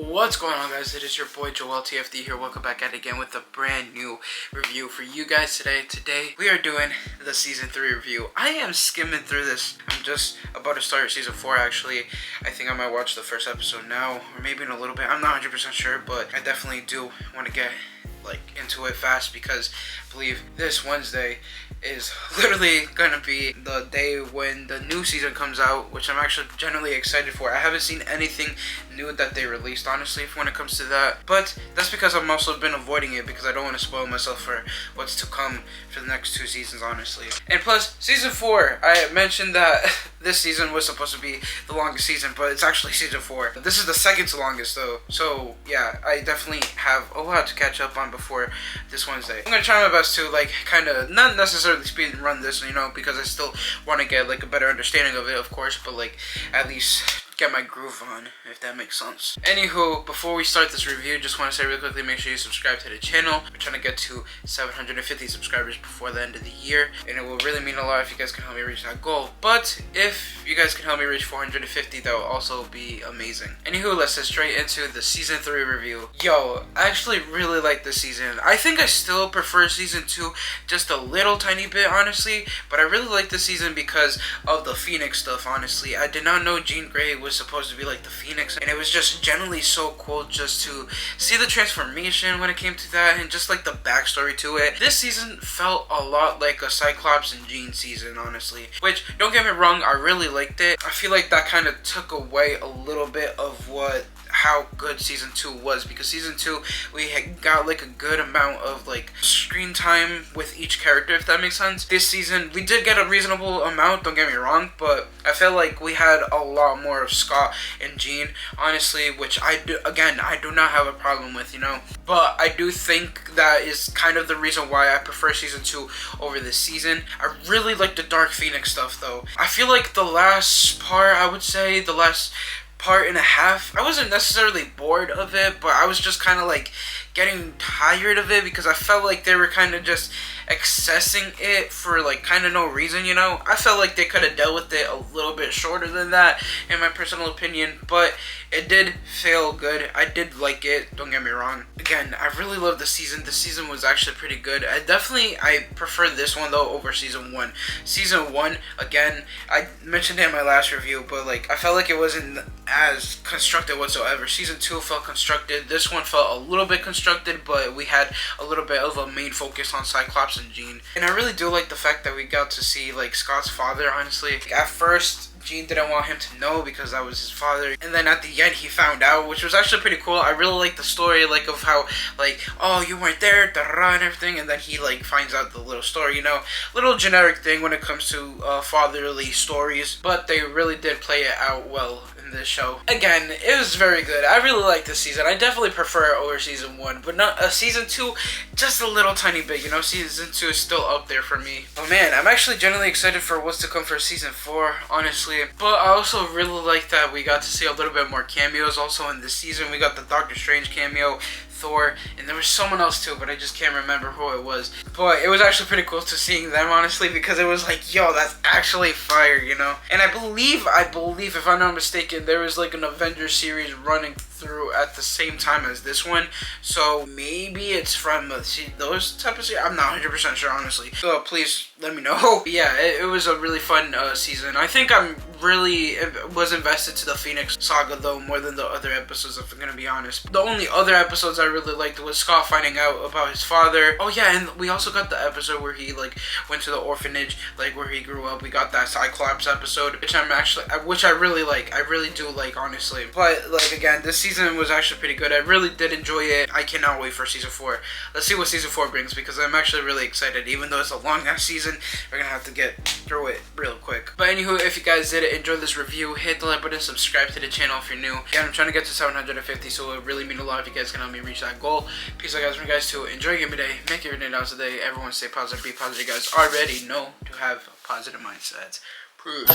What's going on, guys? It is your boy Joel TFD here. Welcome back at it again with a brand new review for you guys today. Today we are doing the season 3 review. I am skimming through this. I'm just about to start season 4 actually. I think I might watch the first episode now, or maybe in a little bit. I'm not 100% sure, but I definitely do want to get into it fast because I believe this Wednesday is literally gonna be the day when the new season comes out, which I'm actually generally excited for. I haven't seen anything new that they released, honestly, when it comes to that, but that's because I've also been avoiding it because I don't want to spoil myself for what's to come for the next 2 seasons, honestly. And plus, season 4, I mentioned that this season was supposed to be the longest season, but it's actually season 4. This is the second to longest though, so yeah, I definitely have a lot to catch up on before this Wednesday. I'm gonna try my best to kind of not necessarily speed run this, because I still want to get a better understanding of it, of course, but at least get my groove on, if that makes sense. Anywho, before we start this review, just want to say really quickly, make sure you subscribe to the channel. We're trying to get to 750 subscribers before the end of the year, and it will really mean a lot if you guys can help me reach that goal. But if you guys can help me reach 450, that will also be amazing. Anywho, let's get straight into the season 3 review. Yo, I actually really like this season. I think I still prefer season 2 just a little tiny bit, honestly, but I really like this season because of the Phoenix stuff, honestly. I did not know Jean Grey was supposed to be the Phoenix, and it was just generally so cool just to see the transformation when it came to that, and just the backstory to it. This season felt a lot like a Cyclops and Jean season, honestly, which, don't get me wrong, I really liked it. I feel like that kind of took away a little bit of how good season 2 was, because season 2 we had got a good amount of screen time with each character, if that makes sense. This season we did get a reasonable amount, don't get me wrong, but I feel like we had a lot more of Scott and Jean, honestly, which I do not have a problem with, but I do think that is kind of the reason why I prefer season 2 over this season. I really like the Dark Phoenix stuff though. I feel like the last part, I would say the last part and a half, I wasn't necessarily bored of it, but I was just kind of getting tired of it because I felt like they were kind of just accessing it for kind of no reason, I felt like they could have dealt with it a little bit shorter than that, in my personal opinion, but it did feel good. I did like it, don't get me wrong. Again, I really love the season. The season was actually pretty good. I prefer this one though over season 1. Season 1, again, I mentioned it in my last review, but I felt like it wasn't as constructed whatsoever. Season 2 felt constructed. This one felt a little bit constructed, but we had a little bit of a main focus on Cyclops and Jean. And I really do like the fact that we got to see Scott's father, honestly. At first, Jean didn't want him to know because that was his father, and then at the end he found out, which was actually pretty cool. I really like the story, of how oh, you weren't there, and everything, and then he finds out the little story, little generic thing when it comes to fatherly stories, but they really did play it out well in this show. Again, it was very good. I really like this season. I definitely prefer it over season 1, but not season 2 just a little tiny bit, season 2 is still up there for me. Oh man, I'm actually genuinely excited for what's to come for season 4, honestly. But I also really like that we got to see a little bit more cameos also in this season. We got the Doctor Strange cameo, Thor, and there was someone else too, but I just can't remember who it was. But it was actually pretty cool to seeing them, honestly, because it was yo, that's actually fire, And I believe, if I'm not mistaken, there was an Avengers series running through at the same time as this one, so maybe it's from those type of series. I'm not 100% sure, honestly, so please let me know. But yeah, it was a really fun season. I think I'm really was invested to the Phoenix saga though, more than the other episodes, if I'm gonna be honest. The only other episodes I really liked was Scott finding out about his father. Oh yeah, and we also got the episode where he went to the orphanage, where he grew up. We got that Cyclops episode, which I really like. I really do like, honestly. But again, this season was actually pretty good. I really did enjoy it. I cannot wait for season 4. Let's see what season 4 brings, because I'm actually really excited. Even though it's a long ass season, we're gonna have to get through it real quick. But anywho, if you guys did enjoy this review, hit the like button, subscribe to the channel if you're new. Again, I'm trying to get to 750, so it would really mean a lot if you guys can help me reach that goal. Peace out, guys. From you guys too. Enjoy your day. Make your day now today. Everyone stay positive, be positive. You guys already know to have positive mindsets. Proof.